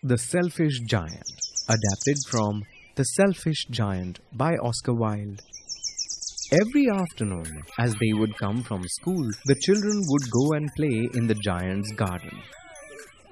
The Selfish Giant, adapted from The Selfish Giant by Oscar Wilde. Every afternoon, as they would come from school, the children would go and play in the giant's garden.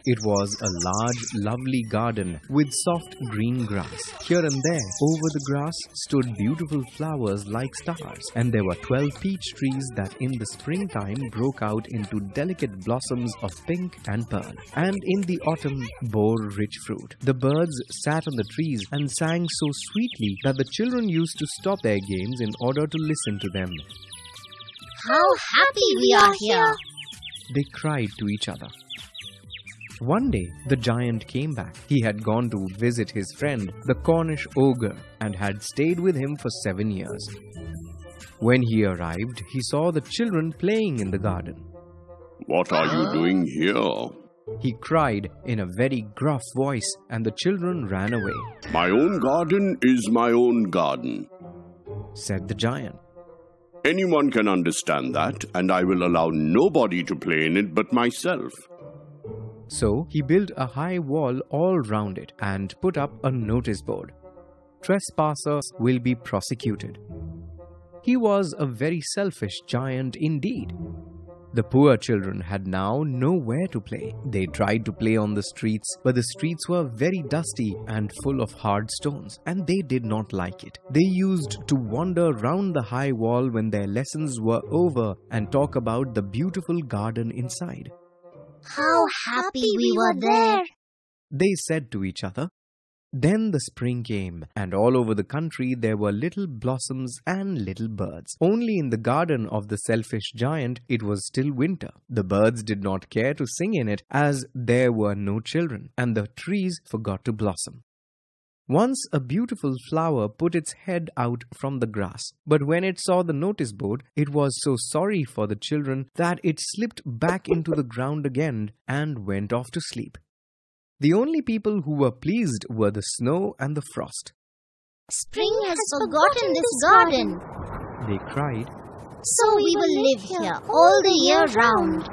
It was a large, lovely garden with soft green grass. Here and there, over the grass, stood beautiful flowers like stars, and there were 12 peach trees that in the springtime broke out into delicate blossoms of pink and pearl, and in the autumn bore rich fruit. The birds sat on the trees and sang so sweetly that the children used to stop their games in order to listen to them. "How happy we are here!" they cried to each other. One day, the giant came back. He had gone to visit his friend, the Cornish ogre, and had stayed with him for 7 years. When he arrived, he saw the children playing in the garden. "What are you doing here?" he cried in a very gruff voice, and the children ran away. "My own garden is my own garden," said the giant. "Anyone can understand that, and I will allow nobody to play in it but myself." So he built a high wall all round it and put up a notice board. "Trespassers will be prosecuted." He was a very selfish giant indeed. The poor children had now nowhere to play. They tried to play on the streets, but the streets were very dusty and full of hard stones, and they did not like it. They used to wander round the high wall when their lessons were over and talk about the beautiful garden inside. "How happy we were there!" they said to each other. Then the spring came, and all over the country there were little blossoms and little birds. Only in the garden of the selfish giant it was still winter. The birds did not care to sing in it, as there were no children, and the trees forgot to blossom. Once a beautiful flower put its head out from the grass, but when it saw the notice board, it was so sorry for the children that it slipped back into the ground again and went off to sleep. The only people who were pleased were the snow and the frost. "Spring has forgotten this garden," they cried. "so we will live here all the year round."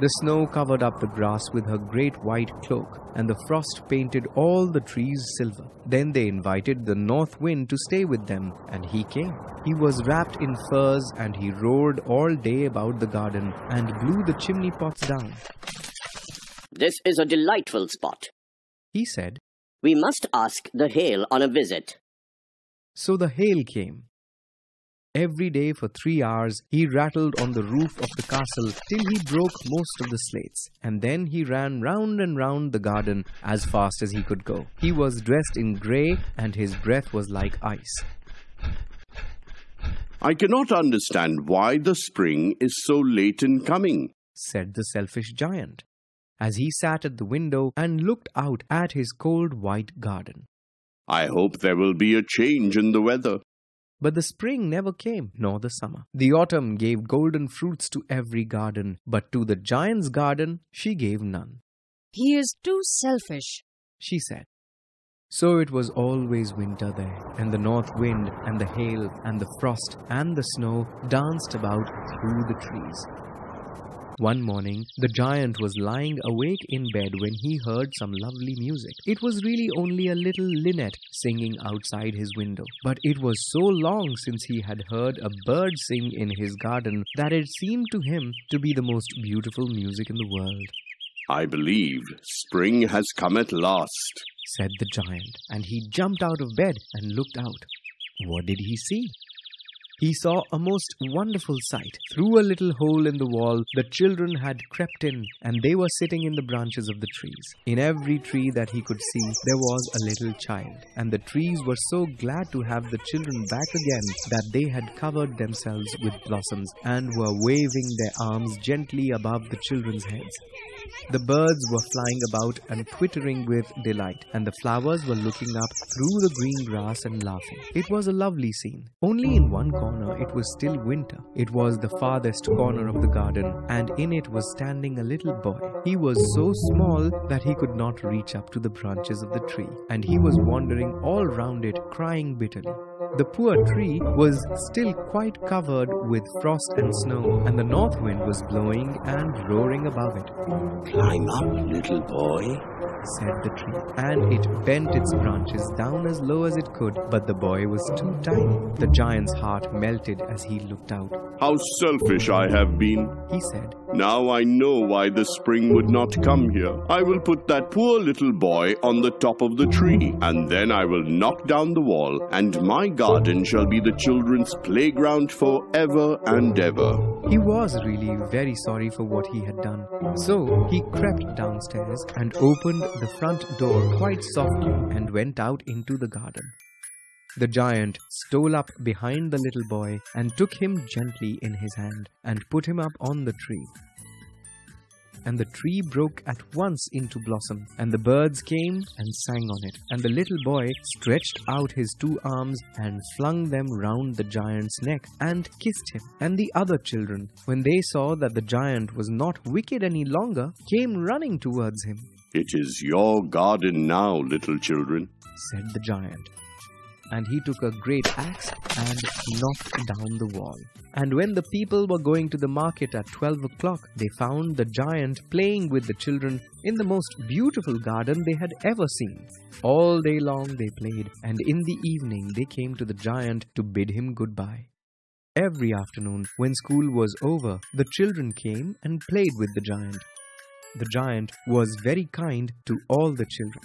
The snow covered up the grass with her great white cloak, and the frost painted all the trees silver. Then they invited the north wind to stay with them, and he came. He was wrapped in furs, and he roared all day about the garden and blew the chimney pots down. "This is a delightful spot," he said. "We must ask the hail on a visit." So the hail came. Every day for 3 hours he rattled on the roof of the castle till he broke most of the slates, and then he ran round and round the garden as fast as he could go. He was dressed in grey, and his breath was like ice. "I cannot understand why the spring is so late in coming," said the selfish giant, as he sat at the window and looked out at his cold white garden. "I hope there will be a change in the weather." But the spring never came, nor the summer. The autumn gave golden fruits to every garden, but to the giant's garden she gave none. "He is too selfish," she said. So it was always winter there, and the north wind and the hail and the frost and the snow danced about through the trees. One morning, the giant was lying awake in bed when he heard some lovely music. It was really only a little linnet singing outside his window, but it was so long since he had heard a bird sing in his garden that it seemed to him to be the most beautiful music in the world. "I believe spring has come at last," said the giant, and he jumped out of bed and looked out. What did he see? He saw a most wonderful sight. Through a little hole in the wall, the children had crept in, and they were sitting in the branches of the trees. In every tree that he could see, there was a little child, and the trees were so glad to have the children back again that they had covered themselves with blossoms and were waving their arms gently above the children's heads. The birds were flying about and twittering with delight, and the flowers were looking up through the green grass and laughing. It was a lovely scene. Only in one corner it was still winter. It was the farthest corner of the garden, and in it was standing a little boy. He was so small that he could not reach up to the branches of the tree, and he was wandering all round it, crying bitterly. The poor tree was still quite covered with frost and snow, and the north wind was blowing and roaring above it. Climb up, little boy, said the tree, and it bent its branches down as low as it could, but the boy was too tiny. The giant's heart melted as he looked out. How selfish I have been, he said. Now I know why the spring would not come here. I will put that poor little boy on the top of the tree, and then I will knock down the wall, and my garden shall be the children's playground forever and ever. He was really very sorry for what he had done. So he crept downstairs and opened the front door quite softly and went out into the garden. The giant stole up behind the little boy and took him gently in his hand and put him up on the tree. And the tree broke at once into blossom, and the birds came and sang on it, and the little boy stretched out his 2 arms and flung them round the giant's neck and kissed him. And the other children, when they saw that the giant was not wicked any longer, came running towards him. It is your garden now, little children, said the giant. And he took a great axe and knocked down the wall. And when the people were going to the market at 12 o'clock, they found the giant playing with the children in the most beautiful garden they had ever seen. All day long they played, and in the evening they came to the giant to bid him goodbye. Every afternoon, when school was over, the children came and played with the giant. The giant was very kind to all the children.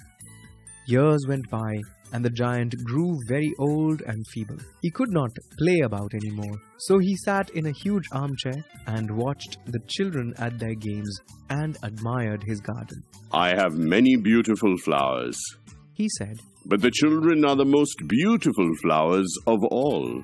Years went by, and the giant grew very old and feeble. He could not play about anymore, so he sat in a huge armchair and watched the children at their games and admired his garden. I have many beautiful flowers, he said, but the children are the most beautiful flowers of all.